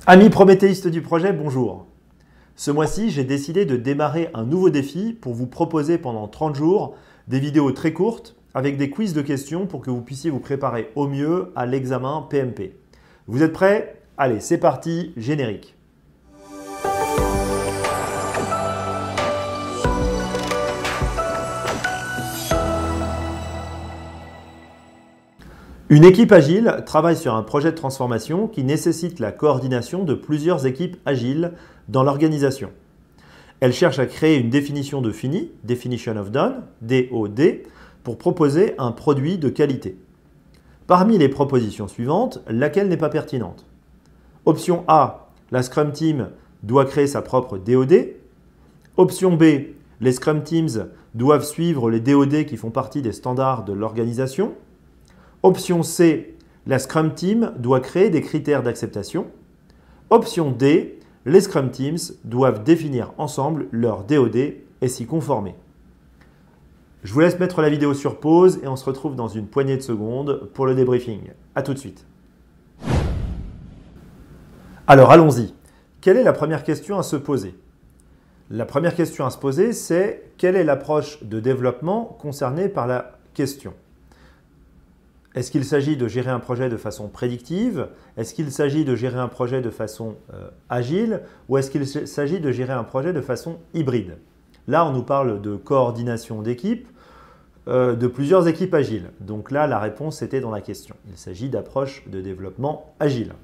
Amis prométhéistes du projet, bonjour. Ce mois-ci, j'ai décidé de démarrer un nouveau défi pour vous proposer pendant 30 jours des vidéos très courtes avec des quiz de questions pour que vous puissiez vous préparer au mieux à l'examen PMP. Vous êtes prêts? Allez, c'est parti, générique. Une équipe agile travaille sur un projet de transformation qui nécessite la coordination de plusieurs équipes agiles dans l'organisation. Elle cherche à créer une définition de fini, Definition of Done, DOD, pour proposer un produit de qualité. Parmi les propositions suivantes, laquelle n'est pas pertinente? Option A, la Scrum Team doit créer sa propre DOD. Option B, les Scrum Teams doivent suivre les DOD qui font partie des standards de l'organisation. Option C, la Scrum Team doit créer des critères d'acceptation. Option D, les Scrum Teams doivent définir ensemble leur DOD et s'y conformer. Je vous laisse mettre la vidéo sur pause et on se retrouve dans une poignée de secondes pour le débriefing. A tout de suite. Alors allons-y. Quelle est la première question à se poser? La première question à se poser, c'est quelle est l'approche de développement concernée par la question? Est-ce qu'il s'agit de gérer un projet de façon prédictive? Est-ce qu'il s'agit de gérer un projet de façon agile? Ou est-ce qu'il s'agit de gérer un projet de façon hybride? Là, on nous parle de coordination d'équipes, de plusieurs équipes agiles. Donc là, la réponse était dans la question. Il s'agit d'approche de développement agile.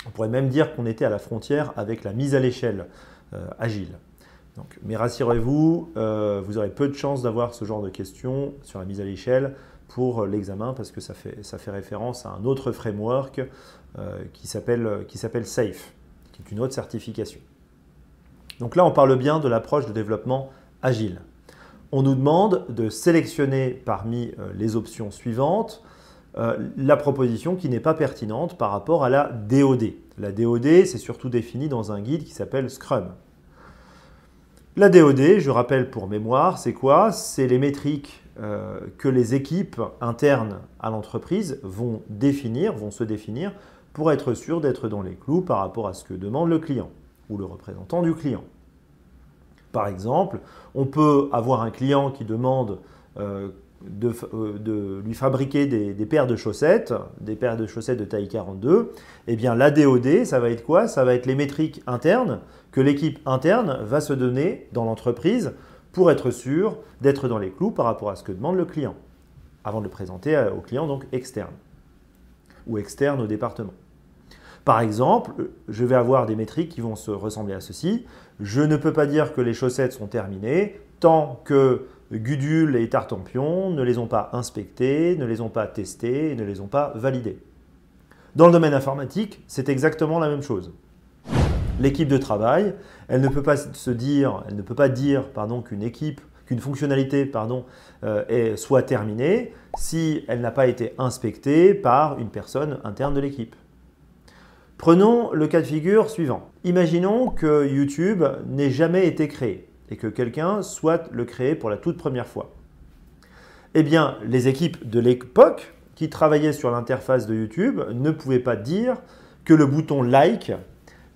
On pourrait même dire qu'on était à la frontière avec la mise à l'échelle agile. Donc, mais rassurez-vous, vous aurez peu de chances d'avoir ce genre de questions sur la mise à l'échelle pour l'examen parce que ça fait référence à un autre framework qui s'appelle SAFe, qui est une autre certification. Donc là, on parle bien de l'approche de développement agile. On nous demande de sélectionner parmi les options suivantes la proposition qui n'est pas pertinente par rapport à la DOD. La DOD, c'est surtout défini dans un guide qui s'appelle Scrum. La DOD, je rappelle pour mémoire, c'est quoi? C'est les métriques que les équipes internes à l'entreprise vont se définir pour être sûr d'être dans les clous par rapport à ce que demande le client ou le représentant du client. Par exemple, on peut avoir un client qui demande de lui fabriquer des paires de chaussettes de taille 42. Eh bien, la DOD, ça va être quoi? Ça va être les métriques internes que l'équipe interne va se donner dans l'entreprise pour être sûr d'être dans les clous par rapport à ce que demande le client, avant de le présenter au client donc externe ou externe au département. Par exemple, je vais avoir des métriques qui vont se ressembler à ceci. Je ne peux pas dire que les chaussettes sont terminées tant que Gudule et Tartampion ne les ont pas inspectées, ne les ont pas testées et ne les ont pas validées. Dans le domaine informatique, c'est exactement la même chose. L'équipe de travail, elle ne peut pas dire qu'une fonctionnalité soit terminée si elle n'a pas été inspectée par une personne interne de l'équipe. Prenons le cas de figure suivant. Imaginons que YouTube n'ait jamais été créé et que quelqu'un souhaite le créer pour la toute première fois. Eh bien, les équipes de l'époque qui travaillaient sur l'interface de YouTube ne pouvaient pas dire que le bouton like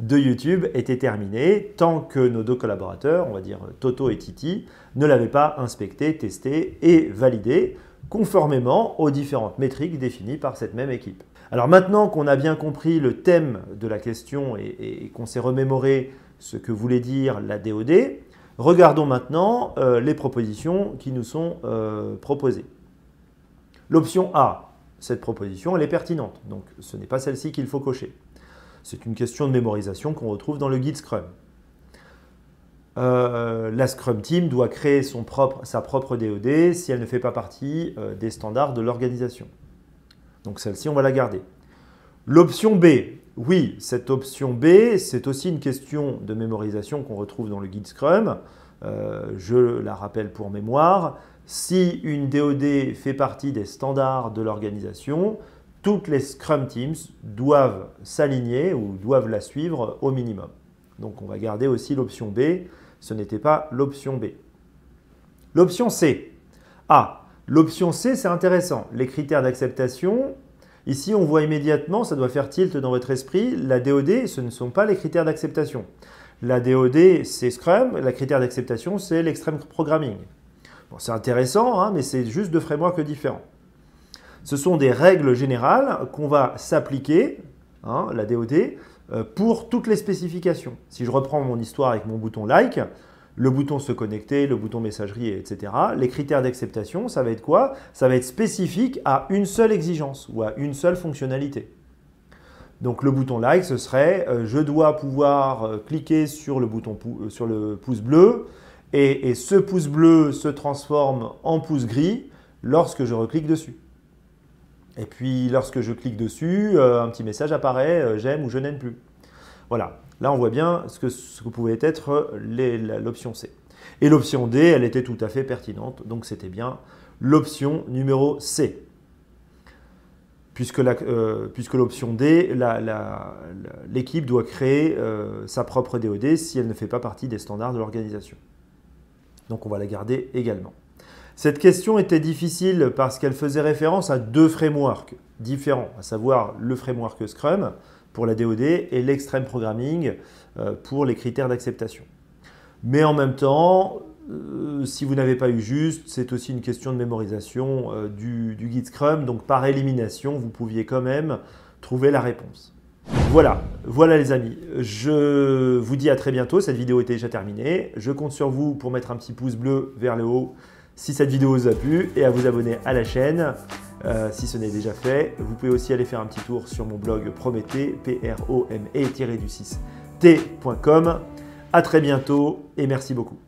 de YouTube était terminé tant que nos deux collaborateurs, on va dire Toto et Titi, ne l'avaient pas inspecté, testé et validé conformément aux différentes métriques définies par cette même équipe. Alors maintenant qu'on a bien compris le thème de la question et qu'on s'est remémoré ce que voulait dire la DOD, regardons maintenant les propositions qui nous sont proposées. L'option A, cette proposition, elle est pertinente, donc ce n'est pas celle-ci qu'il faut cocher. C'est une question de mémorisation qu'on retrouve dans le guide Scrum. La Scrum Team doit créer sa propre DOD si elle ne fait pas partie des standards de l'organisation. Donc celle-ci, on va la garder. L'option B, oui, cette option B, c'est aussi une question de mémorisation qu'on retrouve dans le guide Scrum. Je la rappelle pour mémoire. Si une DOD fait partie des standards de l'organisation, toutes les Scrum Teams doivent s'aligner ou doivent la suivre au minimum. Donc on va garder aussi l'option B, ce n'était pas l'option B. L'option C. Ah, l'option C, c'est intéressant. Les critères d'acceptation, Ici, on voit immédiatement, ça doit faire tilt dans votre esprit, la DoD, ce ne sont pas les critères d'acceptation. La DoD, c'est Scrum, la critère d'acceptation, c'est l'Extreme Programming. Bon, c'est intéressant, hein, mais c'est juste deux frameworks différents. Ce sont des règles générales qu'on va s'appliquer, hein, la DoD, pour toutes les spécifications. Si je reprends mon histoire avec mon bouton Like, le bouton se connecter, le bouton messagerie, etc. Les critères d'acceptation, ça va être quoi? Ça va être spécifique à une seule exigence ou à une seule fonctionnalité. Donc le bouton Like, ce serait je dois pouvoir cliquer sur le bouton sur le pouce bleu et ce pouce bleu se transforme en pouce gris lorsque je reclique dessus. Et puis lorsque je clique dessus, un petit message apparaît, j'aime ou je n'aime plus. Voilà, là on voit bien ce que pouvait être l'option C. Et l'option D, elle était tout à fait pertinente, donc c'était bien l'option numéro C. Puisque l'option D, l'équipe doit créer sa propre DoD si elle ne fait pas partie des standards de l'organisation. Donc on va la garder également. Cette question était difficile parce qu'elle faisait référence à deux frameworks différents, à savoir le framework Scrum pour la DoD et l'Extreme Programming pour les critères d'acceptation. Mais en même temps, si vous n'avez pas eu juste, c'est aussi une question de mémorisation du guide Scrum, donc par élimination, vous pouviez quand même trouver la réponse. Voilà les amis, je vous dis à très bientôt, cette vidéo est déjà terminée. Je compte sur vous pour mettre un petit pouce bleu vers le haut si cette vidéo vous a plu et à vous abonner à la chaîne si ce n'est déjà fait. Vous pouvez aussi aller faire un petit tour sur mon blog Prométhée, prome-t.com. À très bientôt et merci beaucoup.